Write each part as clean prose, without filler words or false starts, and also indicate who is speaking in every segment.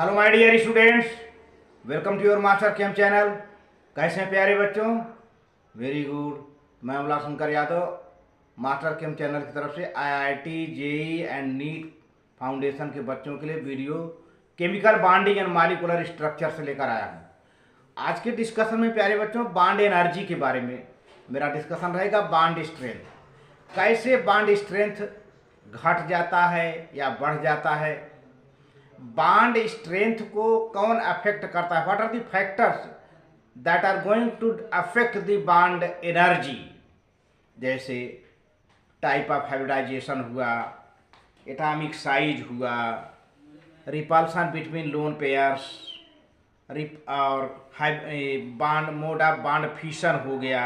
Speaker 1: Hello my dear students, welcome to your master chem channel. कैसे हैं प्यारे बच्चों? Very good. मैं Ullasshankar Yadav master chem channel की तरफ से IIT JEE and NEET foundation के बच्चों के लिए video chemical bonding and molecular structure से लेकर आया हूँ। आज के डिस्कशन में प्यारे बच्चों बॉन्ड एनर्जी के बारे में मेरा डिस्कशन रहेगा। बॉन्ड स्ट्रेंथ, कैसे बॉन्ड स्ट्रेंथ घट जाता है या बढ़ जाता है, बॉन्ड स्ट्रेंथ को कौन अफेक्ट करता है, what are the factors that are going to affect the bond energy, जैसे टाइप ऑफ हाइब्रिडाइजेशन हुआ, एटॉमिक साइज हुआ, रिपल्सन बिटवीन लोन पेयर्स और bond mode of bond fission हो गया,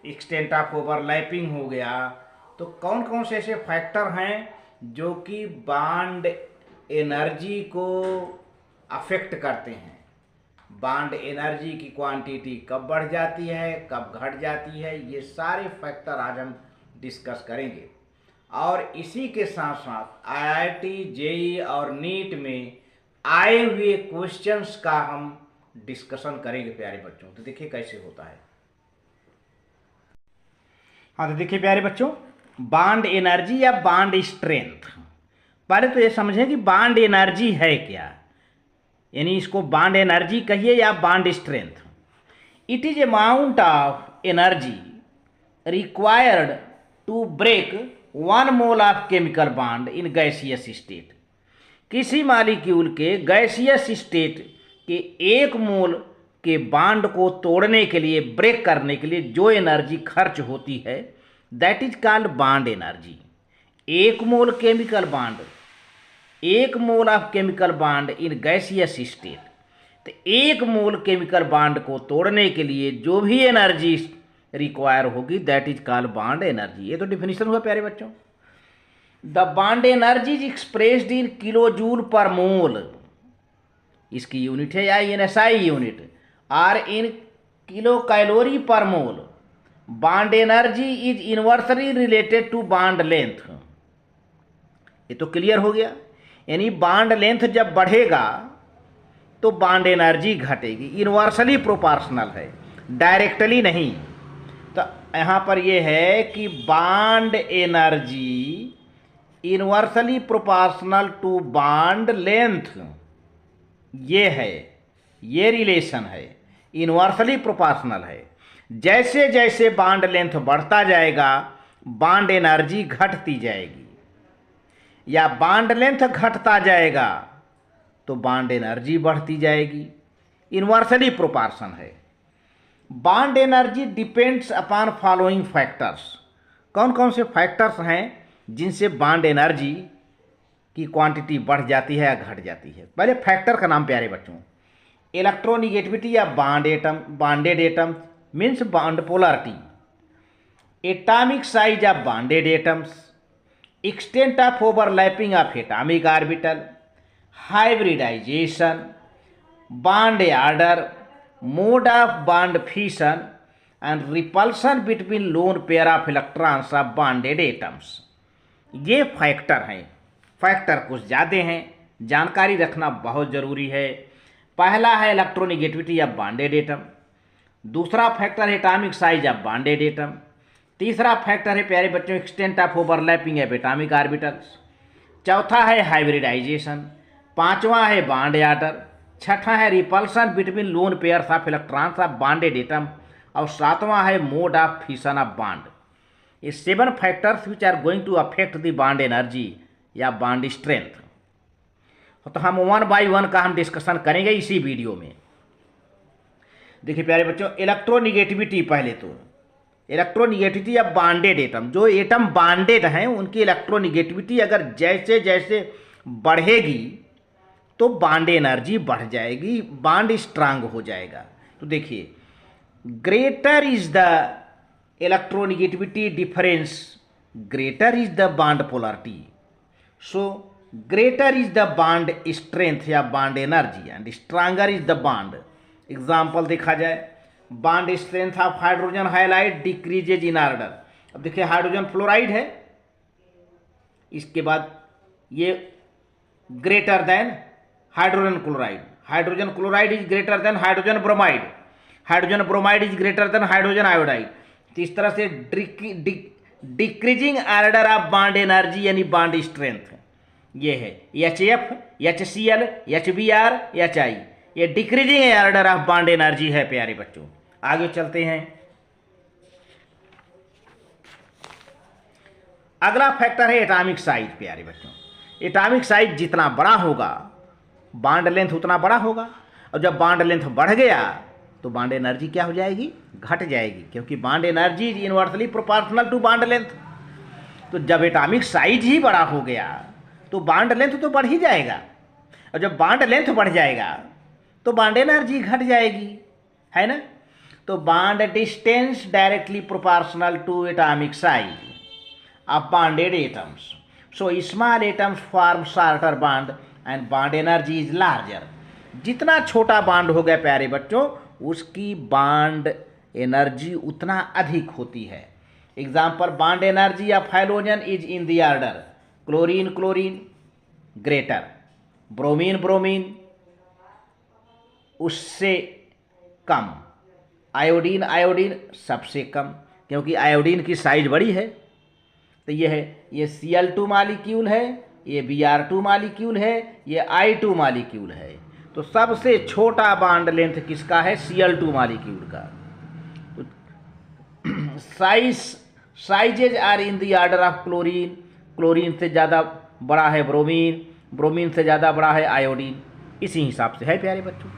Speaker 1: एक्सटेंट ऑफ ओवरलैपिंग हो गया। तो कौन कौन से ऐसे फैक्टर हैं जो कि बॉन्ड एनर्जी को अफेक्ट करते हैं, बॉन्ड एनर्जी की क्वांटिटी कब बढ़ जाती है, कब घट जाती है, ये सारे फैक्टर आज हम डिस्कस करेंगे। और इसी के साथ साथ आईआईटी जेईई और नीट में आए हुए क्वेश्चंस का हम डिस्कशन करेंगे प्यारे बच्चों। तो देखिए कैसे होता है। हाँ, तो देखिए प्यारे बच्चों, बॉन्ड एनर्जी या बॉन्ड स्ट्रेंथ, पहले तो ये समझें कि बॉन्ड एनर्जी है क्या, यानी इसको बॉन्ड एनर्जी कहिए या bond strength. It is amount of energy required to break 1 mole of chemical bond in gaseous state. किसी मॉलिक्यूल के गैसियस स्टेट के 1 मोल के बॉन्ड को तोड़ने के लिए, ब्रेक करने के लिए जो एनर्जी खर्च होती है, that is called bond energy. 1 mole chemical bond, 1 mole of chemical bond in gaseous state, तो 1 मोल केमिकल बॉन्ड को तोड़ने के लिए जो भी एनर्जी रिक्वायर होगी, that is called bond energy. ये तो डिफिनीशन हुआ प्यारे बच्चों। The bond energy is expressed in kilojoule per mole, इसकी यूनिट है या एनएसआई यूनिट, और इन kilocalorie per mole. Bond energy is inversely related to bond length. ये तो क्लियर हो गया, यानी बॉन्ड लेंथ जब बढ़ेगा तो बॉन्ड एनर्जी घटेगी, इनवर्सली प्रोपोर्शनल है, डायरेक्टली नहीं। तो यहाँ पर ये है कि bond energy inversely proportional to bond length, ये है, ये रिलेशन है, इनवर्सली प्रोपोर्शनल है। जैसे जैसे बॉन्ड लेंथ बढ़ता जाएगा बॉन्ड एनर्जी घटती जाएगी, या बॉन्ड लेंथ घटता जाएगा तो बॉन्ड एनर्जी बढ़ती जाएगी, इनवर्सली प्रोपोर्शन है। Bond energy depends upon following factors. कौन कौन से फैक्टर्स हैं जिनसे बॉन्ड एनर्जी की क्वांटिटी बढ़ जाती है या घट जाती है? पहले फैक्टर का नाम प्यारे बच्चों, इलेक्ट्रोनिगेटिविटी या bonded atom means bond polarity, atomic size of bonded atoms, extent of overlapping of atomic orbital, hybridization, bond order, mode of bond fission and repulsion between lone pair of electrons of bonded atoms। ये factor हैं। Factor कुछ ज़्यादा हैं, जानकारी रखना बहुत ज़रूरी है। पहला है इलेक्ट्रोनिगेटिविटी या बॉन्डेड एटम, दूसरा फैक्टर है atomic size of bonded atom, तीसरा फैक्टर है प्यारे बच्चों extent of overlapping of atomic orbitals, चौथा है हाइब्रिडाइजेशन, पांचवा है बॉन्ड ऑर्डर, छठा है repulsion between lone pairs of electrons of bonded atom, और सातवां है mode of fission of bond. ये 7 factors which are going to affect the bond energy या बॉन्ड स्ट्रेंथ। तो हम 1 बाय 1 का हम डिस्कशन करेंगे इसी वीडियो में। देखिए प्यारे बच्चों, इलेक्ट्रोनिगेटिविटी, पहले तो इलेक्ट्रोनिगेटिविटी या बॉन्डेड एटम, जो एटम बॉन्डेड हैं उनकी इलेक्ट्रोनिगेटिविटी अगर जैसे जैसे बढ़ेगी तो बॉन्ड एनर्जी बढ़ जाएगी, बॉन्ड स्ट्रांग हो जाएगा। तो देखिए, greater is the electronegativity difference, greater is the bond polarity, so greater is the bond strength या bond energy and stronger is the bond. Example देखा जाए, bond strength of hydrogen halide decreases in order. अब देखिए hydrogen fluoride है, इसके बाद ये greater than hydrogen chloride is greater than hydrogen bromide, hydrogen bromide is greater than hydrogen iodide. तो इस तरह से decreasing order of bond energy यानी बॉन्ड स्ट्रेंथ ये है HF, HCl, HBr, HI, ये decreasing order of bond energy है प्यारे बच्चों। आगे चलते हैं। अगला फैक्टर है एटॉमिक साइज प्यारे बच्चों। एटॉमिक साइज जितना बड़ा होगा बॉन्ड लेंथ उतना बड़ा होगा, और जब बॉन्ड लेंथ बढ़ गया तो बॉन्ड एनर्जी क्या हो जाएगी, घट जाएगी, क्योंकि bond energy is inversely proportional to bond length. तो जब एटॉमिक साइज ही बड़ा हो गया तो बॉन्ड लेंथ तो बढ़ ही जाएगा, और जब बॉन्ड लेंथ बढ़ जाएगा तो बॉन्ड एनर्जी घट जाएगी, है ना। तो bond distance directly proportional to atomic size of bonded atoms. So small atoms form shorter bond and bond energy is larger. जितना छोटा बॉन्ड हो गया प्यारे बच्चों उसकी बॉन्ड एनर्जी उतना अधिक होती है। Example, bond energy of hydrogen is in the order chlorine chlorine greater, bromine bromine उससे कम, आयोडीन आयोडीन सबसे कम, क्योंकि आयोडीन की साइज बड़ी है। तो ये है, ये Cl2 मालिक्यूल है, ये Br2 मालिक्यूल है, ये I2 मालिक्यूल है। तो सबसे छोटा बॉन्ड लेंथ किसका है, Cl2 मालिक्यूल का। तो sizes are in the order of chlorine, chlorine से ज़्यादा बड़ा है ब्रोमीन, ब्रोमीन से ज़्यादा बड़ा है आयोडीन, इसी हिसाब से है प्यारे बच्चों।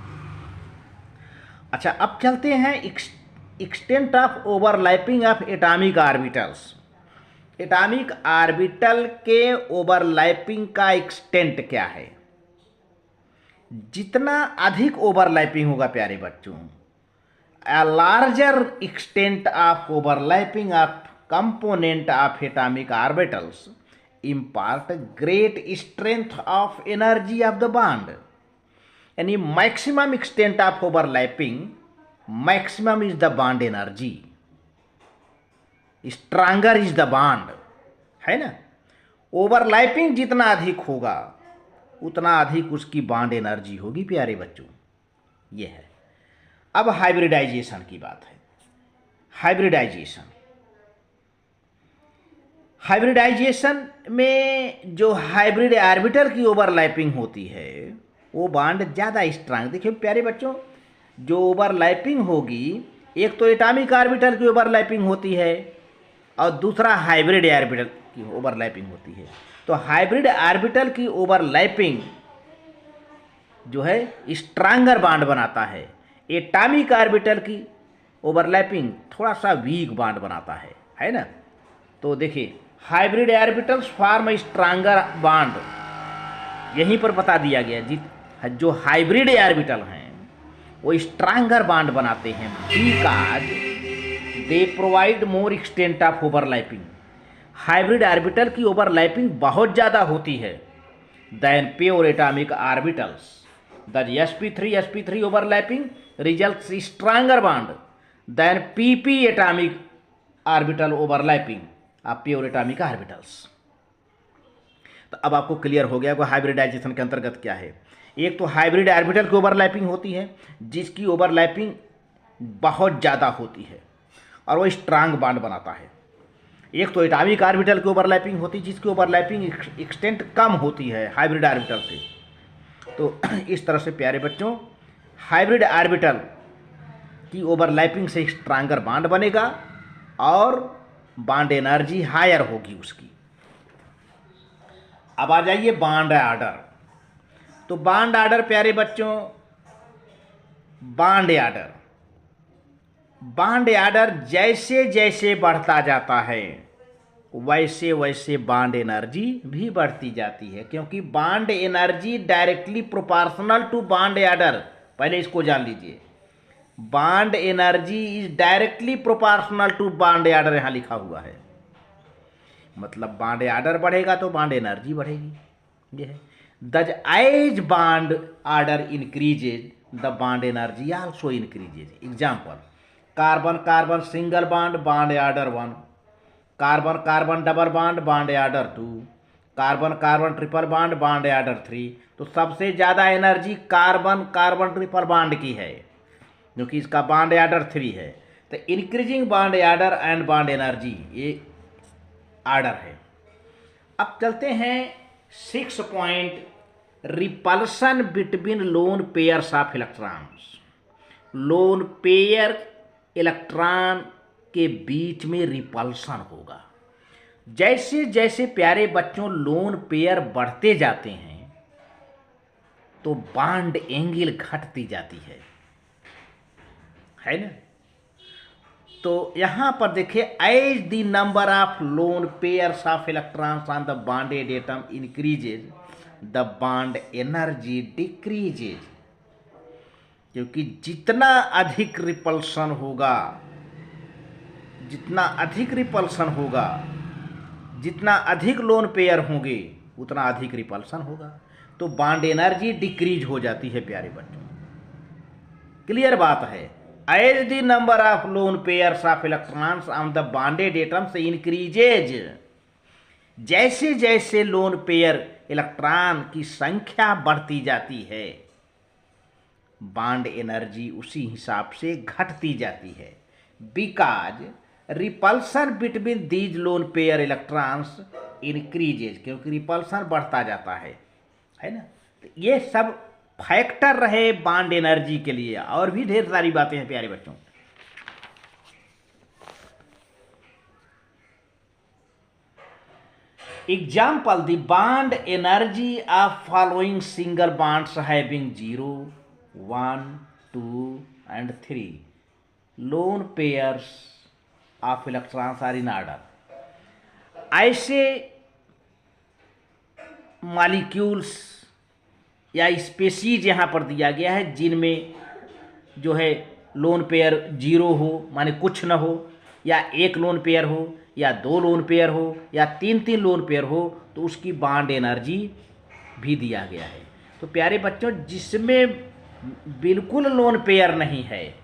Speaker 1: अच्छा, अब चलते हैं extent of overlapping of atomic orbitals. Atomic orbital के ओवरलैपिंग का एक्सटेंट क्या है। जितना अधिक ओवरलैपिंग होगा प्यारे बच्चों, a larger extent of overlapping of component of atomic orbitals impart great strength of energy of the bond. यानी maximum extent of overlapping, maximum is the bond energy, stronger is the bond, है ना। Overlapping जितना अधिक होगा उतना अधिक उसकी bond energy होगी प्यारे बच्चों, ये है। अब हाइब्रिडाइजेशन की बात है। हाइब्रिडाइजेशन में जो हाइब्रिड ऑर्बिटल की ओवरलैपिंग होती है वो बॉन्ड ज़्यादा स्ट्रांग। देखिए प्यारे बच्चों, जो ओवरलैपिंग होगी, एक तो एटॉमिक ऑर्बिटल की ओवरलैपिंग होती है और दूसरा हाइब्रिड ऑर्बिटल की ओवरलैपिंग होती है। तो हाइब्रिड ऑर्बिटल की ओवरलैपिंग जो है स्ट्रांगर बॉन्ड बनाता है, एटॉमिक ऑर्बिटल की ओवरलैपिंग थोड़ा सा वीक बॉन्ड बनाता है ना। तो देखिए, hybrid orbitals form stronger bond, यहीं पर बता दिया गया जी। जो हाइब्रिड ऑर्बिटल हैं वो स्ट्रांगर बॉन्ड बनाते हैं because they provide more extent of overlapping. Hybrid orbital की ओवरलैपिंग बहुत ज़्यादा होती है than pure atomic orbitals. The sp3 overlapping results stronger bond than pp atomic orbital overlapping of pure atomic orbitals। तो अब आपको क्लियर हो गया कि हाइब्रिडाइजेशन के अंतर्गत क्या है। एक तो हाइब्रिड ऑर्बिटल की ओवरलैपिंग होती है जिसकी ओवरलैपिंग बहुत ज़्यादा होती है और वो स्ट्रांग बॉन्ड बनाता है। एक तो एटॉमिक ऑर्बिटल की ओवरलैपिंग होती है जिसकी ओवरलैपिंग एक्सटेंट कम होती है हाइब्रिड ऑर्बिटल से। तो इस तरह से प्यारे बच्चों, हाइब्रिड ऑर्बिटल की ओवरलैपिंग से स्ट्रांगर बॉन्ड बनेगा और बॉन्ड एनर्जी हायर होगी उसकी। अब आ जाइए बॉन्ड ऑर्डर। तो बॉन्ड ऑर्डर प्यारे बच्चों, बॉन्ड ऑर्डर जैसे जैसे बढ़ता जाता है वैसे वैसे बॉन्ड एनर्जी भी बढ़ती जाती है, क्योंकि bond energy directly proportional to bond order. पहले इसको जान लीजिए, bond energy is directly proportional to bond order, यहाँ लिखा हुआ है। मतलब बॉन्ड ऑर्डर बढ़ेगा तो बॉन्ड एनर्जी बढ़ेगी, ये है। Thus as bond order increases the bond energy also increases. Example, carbon carbon single bond, bond order 1, carbon carbon double bond, bond order 2, carbon carbon triple bond, bond order 3। तो सबसे ज़्यादा energy carbon carbon triple bond की है, क्योंकि इसका bond order 3 है। तो increasing bond order and bond energy, ये ऑर्डर है। अब चलते हैं 6 point, repulsion between lone pairs of electrons. Loan pair electron के बीच में रिपल्सन होगा। जैसे जैसे प्यारे बच्चों लोन पेयर बढ़ते जाते हैं तो बॉन्ड एंगल घटती जाती है ना। तो यहां पर देखिए, as the number of lone pairs of electrons on the bonded atom increases the bond energy decreases. क्योंकि जितना अधिक रिपल्सन होगा, जितना अधिक रिपल्सन होगा, जितना अधिक लोन पेयर होंगे उतना अधिक रिपल्सन होगा, तो बॉन्ड एनर्जी डिक्रीज हो जाती है प्यारे बच्चों। क्लियर बात है। As the number of lone pairs of electrons on the bonded atoms increases, जैसे जैसे लोन पेयर इलेक्ट्रॉन की संख्या बढ़ती जाती है बॉन्ड एनर्जी उसी हिसाब से घटती जाती है। Because repulsion between these lone pair electrons increases, क्योंकि रिपल्सन बढ़ता जाता है ना। तो ये सब फैक्टर रहे बॉन्ड एनर्जी के लिए, और भी ढेर सारी बातें हैं प्यारे बच्चों। Example, the bond energy of following single bonds having 0, 1, 2 and 3 lone pairs of electrons are in order. ऐसे मॉलिक्यूल्स या स्पेसीज यहाँ पर दिया गया है जिनमें जो है लोन पेयर 0 हो, माने कुछ न हो, या 1 लोन पेयर हो, या 2 लोन पेयर हो, या 3 लोन पेयर हो, तो उसकी बॉन्ड एनर्जी भी दिया गया है। तो प्यारे बच्चों, जिसमें बिल्कुल लोन पेयर नहीं है,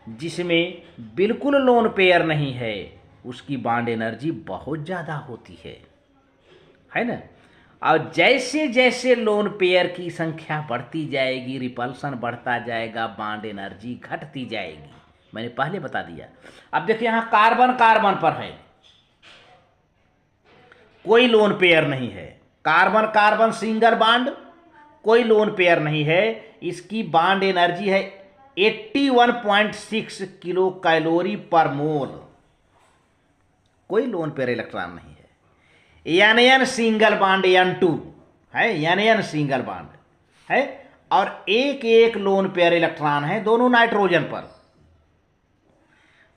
Speaker 1: जिसमें बिल्कुल लोन पेयर नहीं है, उसकी बॉन्ड एनर्जी बहुत ज़्यादा होती है ना। और जैसे जैसे लोन पेयर की संख्या बढ़ती जाएगी, रिपल्सन बढ़ता जाएगा, बॉन्ड एनर्जी घटती जाएगी। मैंने पहले बता दिया। अब देखिए, यहाँ कार्बन कार्बन पर है, कोई लोन पेयर नहीं है। कार्बन कार्बन सिंगल बॉन्ड, कोई लोन पेयर नहीं है। इसकी बॉन्ड एनर्जी है 81.6 किलो कैलोरी पर मोल। कोई लोन पेयर इलेक्ट्रॉन नहीं है। एन सिंगल बॉन्ड N2 है, एन सिंगल बॉन्ड है, और एक एक लोन पेयर इलेक्ट्रॉन है दोनों नाइट्रोजन पर।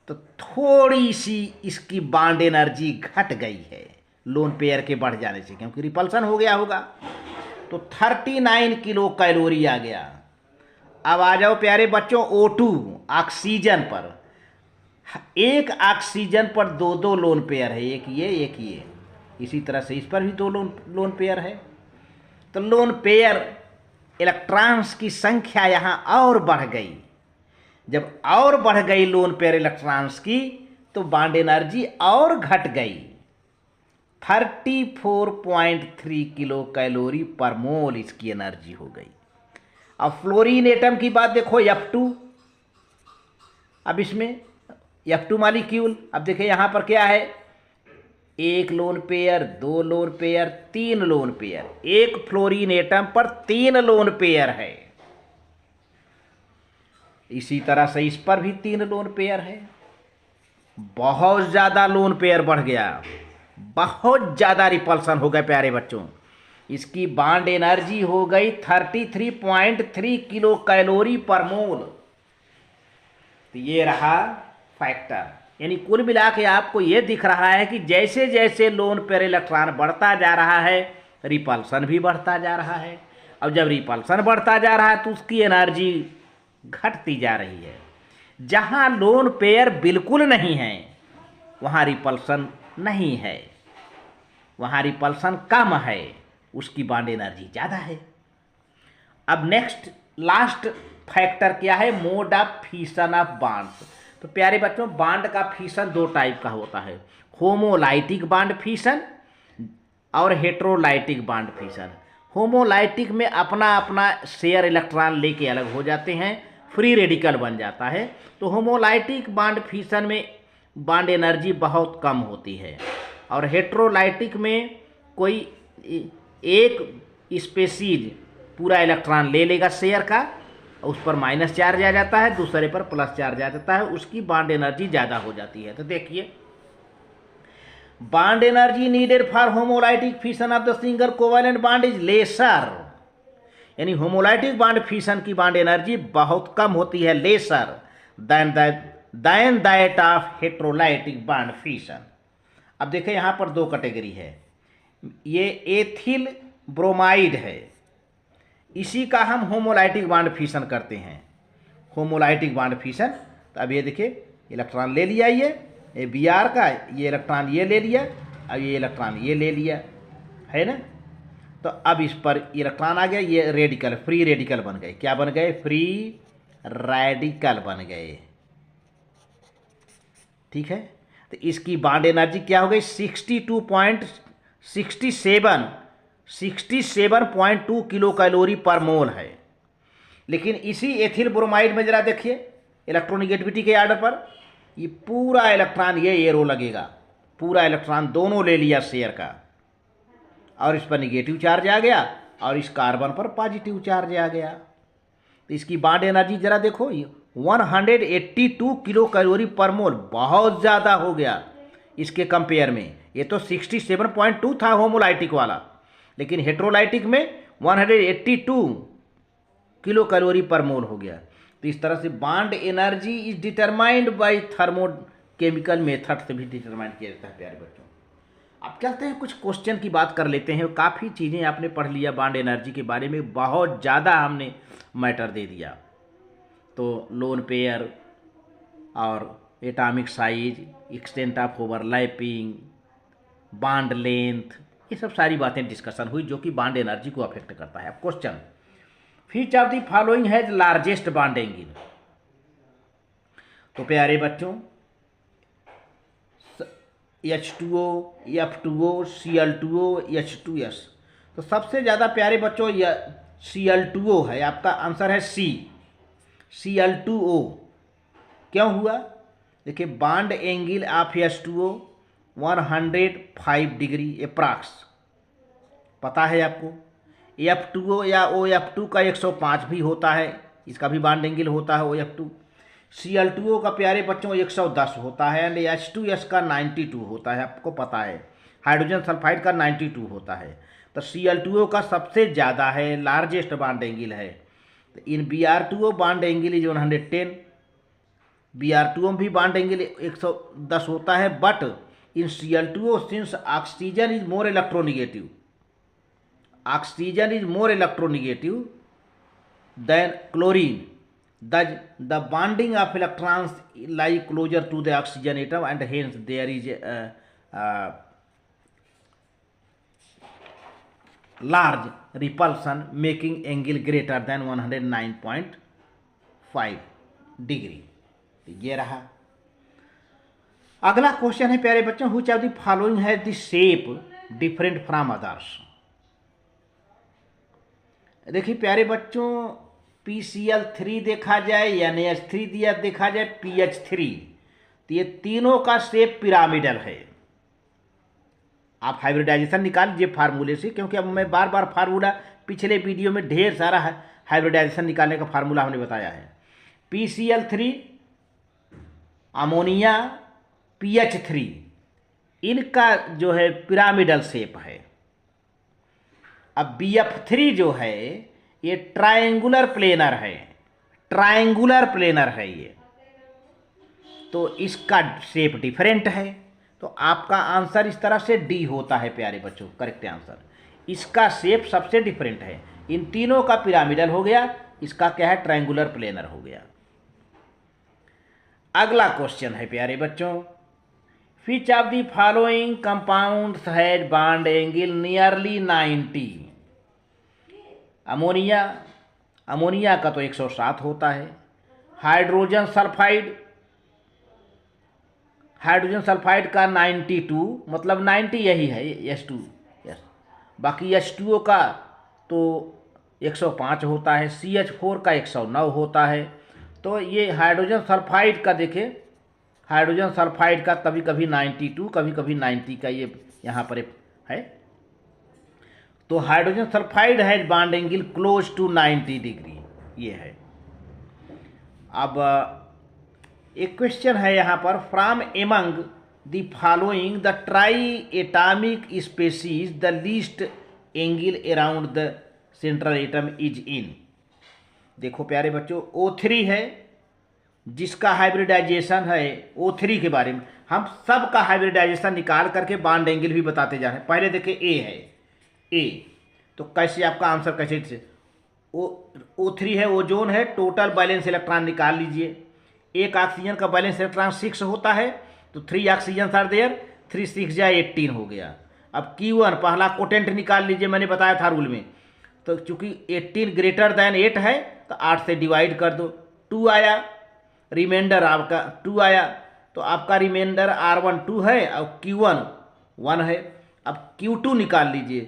Speaker 1: तो थोड़ी सी इसकी बॉन्ड एनर्जी घट गई है लोन पेयर के बढ़ जाने से, क्योंकि रिपल्सन हो गया होगा। तो 39 किलो कैलोरी आ गया। अब आ जाओ प्यारे बच्चों O2 ऑक्सीजन पर। एक ऑक्सीजन पर 2 लोन पेयर है, एक ये एक ये। इसी तरह से इस पर भी 2 लोन पेयर है। तो लोन पेयर इलेक्ट्रॉन्स की संख्या यहाँ और बढ़ गई। जब और बढ़ गई लोन पेयर इलेक्ट्रॉन्स की, तो बॉन्ड एनर्जी और घट गई। 34.3 किलो कैलोरी पर मोल इसकी एनर्जी हो गई। अब फ्लोरीन एटम की बात देखो, F2। अब इसमें F2 मॉलिक्यूल, अब देखिए यहाँ पर क्या है, 1 lone pair, 2 lone pair, 3 lone pair. एक फ्लोरीन एटम पर 3 लोन पेयर है। इसी तरह से इस पर भी 3 लोन पेयर है। बहुत ज़्यादा लोन पेयर बढ़ गया, बहुत ज़्यादा रिपल्सन हो गए प्यारे बच्चों। इसकी बॉन्ड एनर्जी हो गई 33.3 किलो कैलोरी पर मोल। तो ये रहा फैक्टर। यानी कुल मिला के आपको ये दिख रहा है कि जैसे जैसे लोन पेयर इलेक्ट्रॉन बढ़ता जा रहा है, रिपल्सन भी बढ़ता जा रहा है। अब जब रिपल्सन बढ़ता जा रहा है तो उसकी एनर्जी घटती जा रही है। जहाँ लोन पेयर बिल्कुल नहीं है वहाँ रिपल्सन नहीं है, वहाँ रिपल्सन कम है, उसकी बॉन्ड एनर्जी ज़्यादा है। अब नेक्स्ट लास्ट फैक्टर क्या है, mode of fission of bonds. तो प्यारे बच्चों, बॉन्ड का फिशन 2 टाइप का होता है, होमोलाइटिक बॉन्ड फिशन और हेट्रोलाइटिक बॉन्ड फिशन। होमोलाइटिक में अपना अपना शेयर इलेक्ट्रॉन लेके अलग हो जाते हैं, फ्री रेडिकल बन जाता है। तो होमोलाइटिक बॉन्ड फिशन में बॉन्ड एनर्जी बहुत कम होती है, और हेट्रोलाइटिक में कोई एक स्पेसीज पूरा इलेक्ट्रॉन ले लेगा शेयर का, उस पर माइनस चार्ज आ जाता है, दूसरे पर प्लस चार्ज आ जाता है, उसकी बॉन्ड एनर्जी ज़्यादा हो जाती है। तो देखिए, bond energy needed for homolytic fission of the single covalent bond is lesser, यानी होमोलाइटिक बॉन्ड फिशन की बॉन्ड एनर्जी बहुत कम होती है, lesser than that of heterolytic bond fission. अब देखें यहाँ पर दो कैटेगरी है, ये एथिल ब्रोमाइड है, इसी का हम होमोलाइटिक बॉन्ड फिशन करते हैं, होमोलाइटिक बॉन्ड फिशन। तो अब ये देखिए, इलेक्ट्रॉन ले लिया ये बी आर का, ये इलेक्ट्रॉन ये ले लिया, अब ये इलेक्ट्रॉन ये ले लिया, है ना। तो अब इस पर इलेक्ट्रॉन आ गया, ये रेडिकल, फ्री रेडिकल बन गए। क्या बन गए? फ्री रेडिकल बन गए, ठीक है। तो इसकी बॉन्ड एनर्जी क्या हो गई? 67.2 किलो कैलोरी पर मोल है। लेकिन इसी एथिल ब्रोमाइड में जरा देखिए, इलेक्ट्रोनिगेटिविटी के आर्डर पर ये पूरा इलेक्ट्रॉन, ये एरो लगेगा, पूरा इलेक्ट्रॉन दोनों ले लिया शेयर का, और इस पर निगेटिव चार्ज आ गया, और इस कार्बन पर पॉजिटिव चार्ज आ गया। तो इसकी बॉन्ड एनर्जी जरा देखो, 182 किलो कैलोरी पर मोल, बहुत ज़्यादा हो गया इसके कंपेयर में। ये तो 67.2 था होमोलाइटिक वाला, लेकिन हेट्रोलाइटिक में 182 किलो कैलोरी पर मोल हो गया। तो इस तरह से bond energy is determined by thermochemical method से भी डिटरमाइंड किया जाता है प्यारे बच्चों। अब चलते हैं कुछ क्वेश्चन की बात कर लेते हैं। काफ़ी चीज़ें आपने पढ़ लिया बॉन्ड एनर्जी के बारे में, बहुत ज़्यादा हमने मैटर दे दिया। तो लोन पेयर और atomic size, extent of overlapping, bond length, ये सब सारी बातें डिस्कशन हुई जो कि बॉन्ड एनर्जी को अफेक्ट करता है। अब question, which of the following has largest bond angle? तो प्यारे बच्चों, H2O, F2O, Cl2O, H2S। तो सबसे ज़्यादा प्यारे बच्चों Cl2O है, आपका आंसर है सी, Cl2O। क्यों हुआ? देखिए, bond angle of H2O 105 degree approx, पता है आपको। F2O या OF2 का 105 भी होता है, इसका भी बॉन्ड एंगल होता है OF2। Cl2O का प्यारे बच्चों 110 होता है, एंड H2S का 92 होता है, आपको पता है। हाइड्रोजन सल्फाइड का 92 होता है। तो Cl2O का सबसे ज़्यादा है, लार्जेस्ट बॉन्ड एंगल है। तो इन Br2O bond angle is 110, Br2O भी बॉन्ड एंगल 110 होता है, but in Cl2O since oxygen is more electronegative, oxygen is more electronegative than chlorine, thus the bonding of electrons lie closer to the oxygen atom, and hence there is a large repulsion making angle greater than 109.5 degree. ये रहा। अगला question है प्यारे बच्चों, which of the following has the shape different from others? देखिए प्यारे बच्चों, PCl3 देखा जाए, NH3 दिया देखा जाए, PH3, तो ये तीनों का शेप पिरामिडल है। आप हाइब्रिडाइजेशन निकाल लीजिए फार्मूले से, क्योंकि अब मैं बार बार फार्मूला, पिछले वीडियो में ढेर सारा हाइब्रिडाइजेशन निकालने का फार्मूला हमने बताया है। PCl3, अमोनिया, PH3, इनका जो है पिरामिडल शेप है। अब BF3 जो है ये ट्रायंगुलर प्लेनर है, ट्रायंगुलर प्लेनर है ये, तो इसका शेप डिफरेंट है। तो आपका आंसर इस तरह से डी होता है प्यारे बच्चों, करेक्ट आंसर। इसका शेप सबसे डिफरेंट है, इन तीनों का पिरामिडल हो गया, इसका क्या है? ट्रायंगुलर प्लेनर हो गया। अगला क्वेश्चन है प्यारे बच्चों, which of the following compounds has bond angle nearly 90? Ammonia, ammonia का तो 107 होता है। हाइड्रोजन सल्फाइड, हाइड्रोजन सल्फाइड का 92, मतलब 90 यही है, H2, यस। बाकी H2O का तो 105 होता है, CH4 का 109 होता है। तो ये हाइड्रोजन सल्फाइड का देखें, हाइड्रोजन सल्फाइड का कभी कभी 92, कभी कभी 90 का ये यहाँ पर है। तो हाइड्रोजन सल्फाइड है bond angle close to 90 degree, ये है। अब एक क्वेश्चन है यहाँ पर, from among the following the triatomic species the least angle around the central atom is in. देखो प्यारे बच्चों, O3 है जिसका हाइब्रिडाइजेशन है, O3 के बारे में हम सब का हाइब्रिडाइजेशन निकाल करके बॉन्ड एंगल भी बताते जा रहे हैं। पहले देखिए A है, A तो कैसे आपका आंसर कैसे से O3 है, ओजोन है, टोटल बैलेंस इलेक्ट्रॉन निकाल लीजिए। एक ऑक्सीजन का बैलेंस इलेक्ट्रॉन 6 होता है, तो 3 ऑक्सीजन आर देयर, 3 6 जा 18 हो गया। अब Q1 पहला कोटेंट निकाल लीजिए, मैंने बताया था रूल में। तो चूंकि 18 ग्रेटर देन 8 है तो 8 से डिवाइड कर दो, 2 आया, रिमाइंडर आपका 2 आया, तो आपका रिमाइंडर R1 2 है और Q1 1 है। अब Q2 निकाल लीजिए,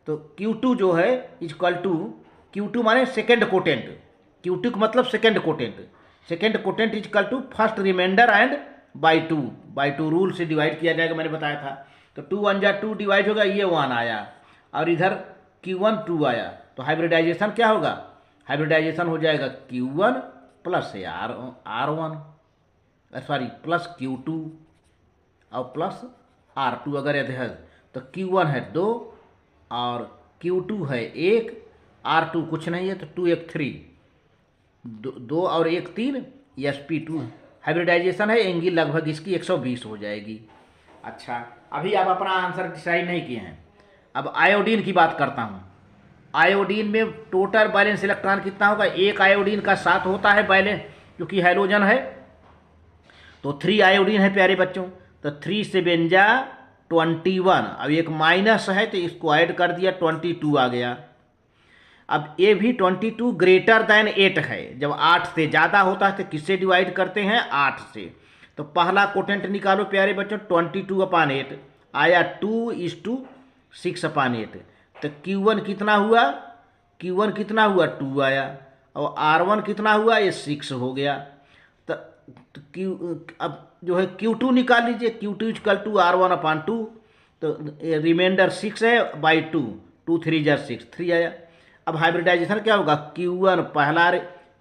Speaker 1: तो Q2 जो है इक्वल टू, Q2 माने सेकेंड कोटेंट, Q2 का मतलब second quotient equal to first remainder and by two rule से डिवाइड किया जाएगा, मैंने बताया था। तो 2 1 जा 2 डिवाइड होगा, ये 1 आया और इधर Q1 2 आया। तो हाइब्रिडाइजेशन क्या होगा, हाइब्रिडाइजेशन हो जाएगा Q1 plus R1 sorry plus Q2 और प्लस R2 अगर यदि है तो Q1 है 2 और Q2 है 1, R2 कुछ नहीं है तो 2 1 3, 2 और 1 3, sp2 हाइब्रिडाइजेशन है, एंगल लगभग इसकी 120 हो जाएगी। अच्छा, अभी आप अपना आंसर डिसाइड नहीं किए हैं। अब आयोडीन की बात करता हूँ। आयोडीन में टोटल बैलेंस इलेक्ट्रॉन कितना होगा, एक आयोडीन का 7 होता है बैलेंस, क्योंकि हैलोजन है तो 3 आयोडीन है प्यारे बच्चों, तो 3 से बेंजा 21, अब एक माइनस है तो इसको ऐड कर दिया 22 आ गया। अब ये भी 22 ग्रेटर दैन 8 है, जब 8 से ज़्यादा होता है तो किससे डिवाइड करते हैं, 8 से। तो पहला कोटेंट निकालो प्यारे बच्चों, 22/8 आया, 2:6/8। तो Q1 कितना हुआ, Q1 कितना हुआ 2 आया, और R1 कितना हुआ, ये 6 हो गया। तो अब जो है Q2 निकाल लीजिए, Q2 इक्वल टू R1/2, तो रिमाइंडर 6 है बाई 2, 2 3 जा 6, 3 आया। अब हाइब्रिडाइजेशन क्या होगा, Q1 पहला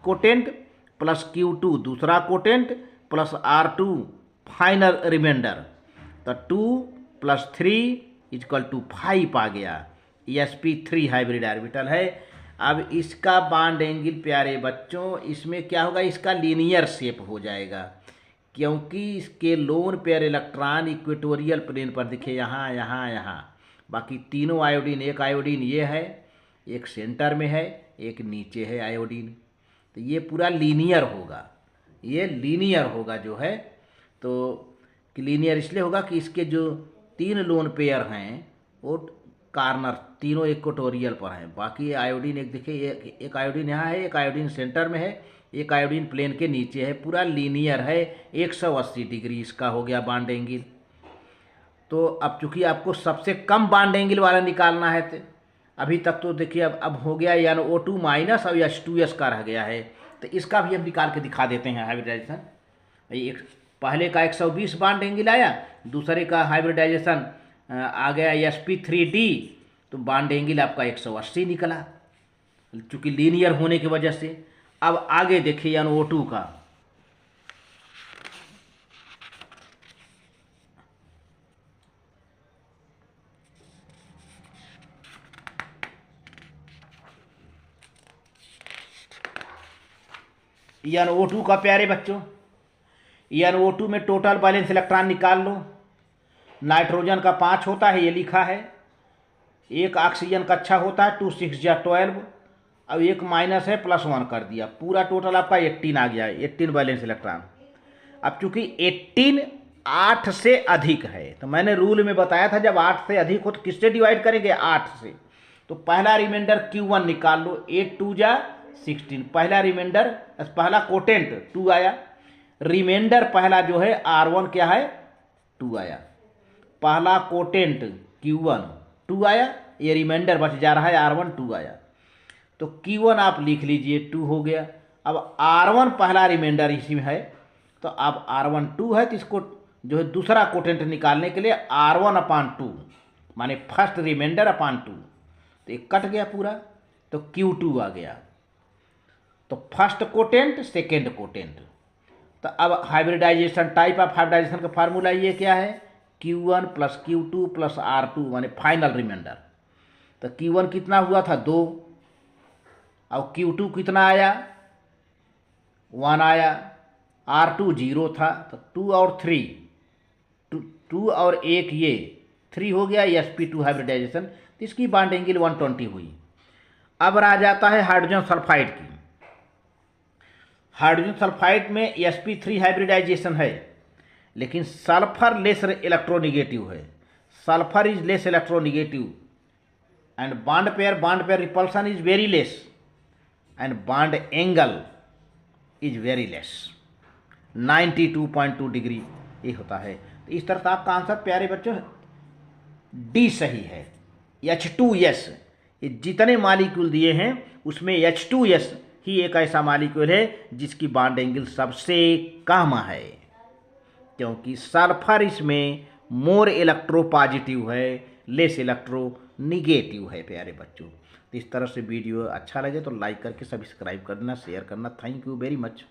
Speaker 1: कोटेंट प्लस Q2 दूसरा quotient plus R2 final reminder, तो 2 + 3 = 5 आ गया। sp3 हाइब्रिड ऑर्बिटल है। अब इसका बॉन्ड एंगल प्यारे बच्चों, इसमें क्या होगा, इसका लीनियर शेप हो जाएगा, क्योंकि इसके lone pair electron equatorial plane पर दिखे, यहाँ यहाँ यहाँ। बाकी तीनों आयोडीन, एक आयोडीन ये है, एक सेंटर में है, एक नीचे है आयोडीन, तो ये पूरा लीनियर होगा, ये लीनियर होगा जो है। तो लीनियर इसलिए होगा कि इसके जो 3 लोन पेयर हैं वो कार्नर तीनों इक्वेटोरियल पर हैं। बाकी आयोडीन एक देखिए, एक आयोडीन यहाँ है, एक आयोडीन सेंटर में है, एक आयोडीन प्लेन के नीचे है, पूरा लीनियर है। 180 डिग्री इसका हो गया बॉन्ड एंगल। तो अब चूंकि आपको सबसे कम बॉन्ड एंगल वाला निकालना है, तो अभी तक तो देखिए अब हो गया NO2- और H2S का रह गया है, तो इसका भी हम निकाल के दिखा देते हैं हाइब्रिडाइजेशन। एक पहले का 120 बॉन्ड एंगल आया, दूसरे का हाइब्रिडाइजेशन आ गया sp3d, तो बॉन्ड एंगल आपका 180 निकला, चूँकि लीनियर होने की वजह से। अब आगे देखिए NO2 का, NO2 का प्यारे बच्चों, NO2 में टोटल बैलेंस इलेक्ट्रॉन निकाल लो। नाइट्रोजन का 5 होता है, ये लिखा है। एक ऑक्सीजन का 6 होता है, 2 6 जा 12, अब एक माइनस है, +1 कर दिया, पूरा टोटल आपका 18 आ गया, 18 बैलेंस इलेक्ट्रॉन। अब चूंकि 18 8 से अधिक है, तो मैंने रूल में बताया था जब 8 से अधिक हो तो किससे डिवाइड करेंगे, 8 से। तो पहला रिमाइंडर Q1 निकाल लो, 8 2 जा 16, पहला रिमाइंडर, पहला कोटेंट 2 आया, रिमाइंडर पहला जो है R1 क्या है, 2 आया, पहला कोटेंट Q1 2 आया, ये रिमाइंडर बच जा रहा है, R1 2 आया, तो Q1 आप लिख लीजिए 2 हो गया। अब R1 पहला रिमाइंडर इसी में है, तो अब R1 2 है, तो इसको जो है दूसरा कोटेंट निकालने के लिए R1/2 माने फर्स्ट रिमाइंडर अपॉन 2, तो एक कट गया पूरा, तो Q2 आ गया। तो फर्स्ट कोटेंट सेकेंड कोटेंट। तो अब हाइब्रिडाइजेशन, टाइप ऑफ हाइब्रिडाइजेशन का फार्मूला ये क्या है, Q1 + Q2 + R2 माने फाइनल रिमाइंडर। तो Q1 कितना हुआ था 2, और Q2 कितना आया 1 आया, R2 0 था, तो 2 और 3, 2 और 1 ये 3 हो गया, sp2 हाइब्रिडाइजेशन। तो इसकी बॉन्ड एंगल 120 हुई। अब आ जाता है हाइड्रोजन सल्फाइड की। हाइड्रोजन सल्फाइड में sp3 हाइब्रिडाइजेशन है, लेकिन सल्फर लेस इलेक्ट्रोनिगेटिव है, sulphur is less electronegative and bond pair repulsion is very less and bond angle is very less, 92.2 degree ये होता है। तो इस तरह से आपका आंसर प्यारे बच्चों डी सही है। H2S, ये जितने मालिक्यूल दिए हैं उसमें H2S ही एक ऐसा मालिक्यूल है जिसकी बॉन्ड एंगल सबसे कम है, क्योंकि सल्फर इसमें मोर इलेक्ट्रो पॉजिटिव है, लेस इलेक्ट्रो निगेटिव है प्यारे बच्चों। तो इस तरह से वीडियो अच्छा लगे तो लाइक करके सब्सक्राइब करना, शेयर करना। Thank you very much.